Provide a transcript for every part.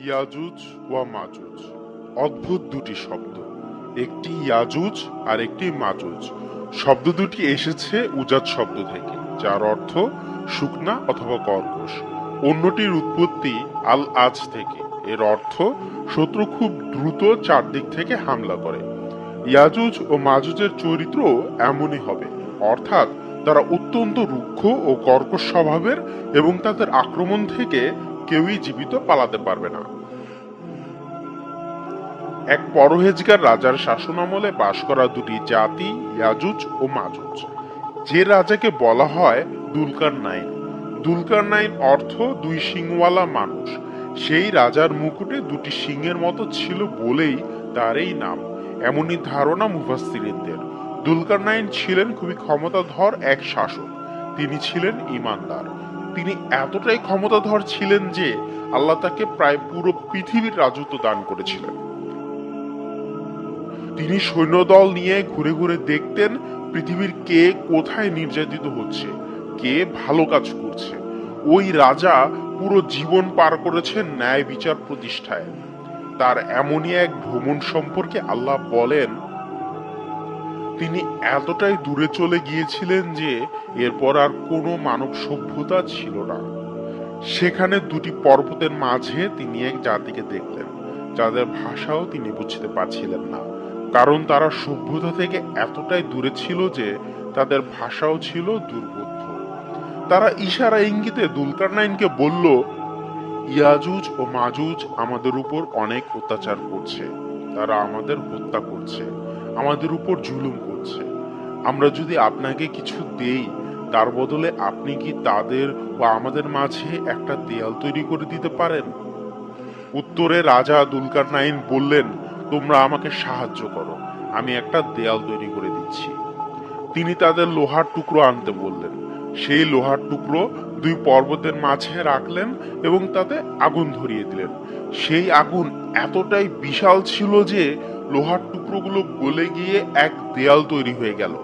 ইয়াজুজ ওয়া মাজুজ অদ্ভুত দুটি শব্দ, একটি ইয়াজুজ আর একটি মাজুজ। শব্দ দুটি এসেছে উজাত শব্দ থেকে, যার অর্থ শুকনা অথবা কর্কশ। অন্যটির উৎপত্তি আল আজ থেকে, এর অর্থ শত্রু খুব দ্রুত চারদিক থেকে হামলা করে। ইয়াজুজ ও মাজুজের চরিত্র এমনই হবে, অর্থাৎ তারা অত্যন্ত রুক্ষ ও কর্কশ স্বভাবের এবং তাদের আক্রমণ থেকে কেউই জীবিত পালাতে পারবে না। এক পরহেজগার রাজার শাসনামলে বাস করা দুটি জাতি ইয়াজুজ ও মাজুজ। যে রাজাকে বলা হয় দুলকারনাইন। দুলকারনাইন অর্থ দুই শিংওয়ালা মানুষ। সেই রাজার মুকুটে দুটি শিংয়ের মতো ছিল বলেই তার এই নাম, এমনই ধারণা মুফাসসিরিনদের। দুলকারনাইন ছিলেন খুবই ক্ষমতাধর এক শাসক। তিনি ছিলেন ঈমানদার। তিনি এতটাই ক্ষমতাধর ছিলেন যে আল্লাহ তাকে প্রায় পুরো পৃথিবীর রাজত্ব দান করেছিলেন। তিনি সৈন্যদল নিয়ে ঘুরে ঘুরে দেখতেন পৃথিবীর কে কোথায় নির্যাতিত হচ্ছে, কে ভালো কাজ করছে। ওই রাজা পুরো জীবন পার করেছেন ন্যায় বিচার প্রতিষ্ঠায়। তার এমনই এক ভ্রমণ সম্পর্কে আল্লাহ বলেন, তিনি এতটাই দূরে চলে গিয়েছিলেন যে এরপর আর কোনো মানব সভ্যতা ছিল না। সেখানে দুটি পর্বতের মাঝে তিনি এক জাতিকে দেখলেন, যাদের ভাষাও তিনি বুঝতে পারছিলেন না, কারণ তারা সভ্যতা থেকে এতটাই দূরে ছিল যে তাদের ভাষাও ছিল দুর্বোধ্য। তারা ইশারা ইঙ্গিতে দুলকারনাইনকে বলল, ইয়াজুজ ও মাজুজ আমাদের উপর অনেক অত্যাচার করছে, তারা আমাদের হত্যা করছে, আমাদের উপর জুলুম করছে। আমরা যদি আপনাকে কিছু দেই, তার বদলে আপনি কি তাদের বা আমাদের মাঝে একটা দেয়াল তৈরি করে দিতে পারেন? উত্তরে রাজা দুলকারনাইন বললেন, তোমরা আমাকে সাহায্য করো, আমি একটা দেয়াল তৈরি করে দিচ্ছি। তিনি তাদের লোহার টুকরো আনতে বললেন। সেই লোহার টুকরো দুই পর্বতের মাঝে রাখলেন এবং তাতে আগুন ধরিয়ে দিলেন। সেই আগুন এতটাই বিশাল ছিল যে লোহার টুকরোগুলো গলে গিয়ে এক দেয়াল তৈরি হয়ে গেল।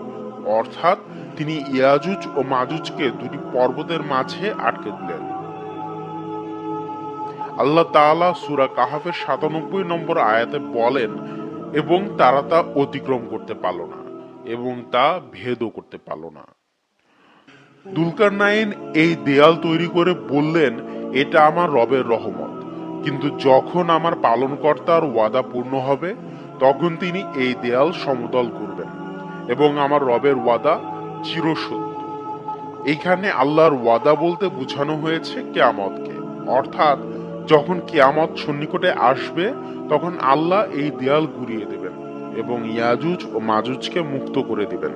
অর্থাৎ তিনি ইয়াজুজ ও মাজুজকে দুটি পর্বতের মাঝে আটকে দিলেন। আল্লাহ তাআলা সূরা কাহাফের ৯৭ নম্বর আয়াতে বলেন, এবং তারা তা অতিক্রম করতে পারল না এবং তা ভেদও করতে পারল না। দুলকারনাইন এই দেয়াল তৈরি করে বললেন, এটা আমার রবের রহমত, কিন্তু যখন আমার পালনকর্তার ওয়াদা পূর্ণ হবে তখন তিনি এই দেয়াল সমতল করবেন এবং আমার রবের ওয়াদা চিরসত্য। এইখানে আল্লাহর ওয়াদা বলতে বোঝানো হয়েছে কিয়ামতকে, অর্থাৎ যখন কিয়ামত সন্নিকটে আসবে তখন আল্লাহ এই দেয়াল ঘুরিয়ে দেবেন এবং ইয়াজুজ ও মাজুজকে মুক্ত করে দিবেন।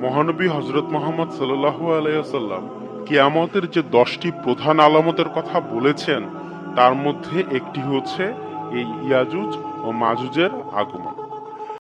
মহানবী হযরত মুহাম্মদ সাল্লাল্লাহু আলাইহি ওয়াসাল্লাম কিয়ামতের যে 10টি প্রধান আলামতের কথা বলেছেন, তার মধ্যে একটি হচ্ছে এই ইয়াজুজ ও মাজুজের আগমন।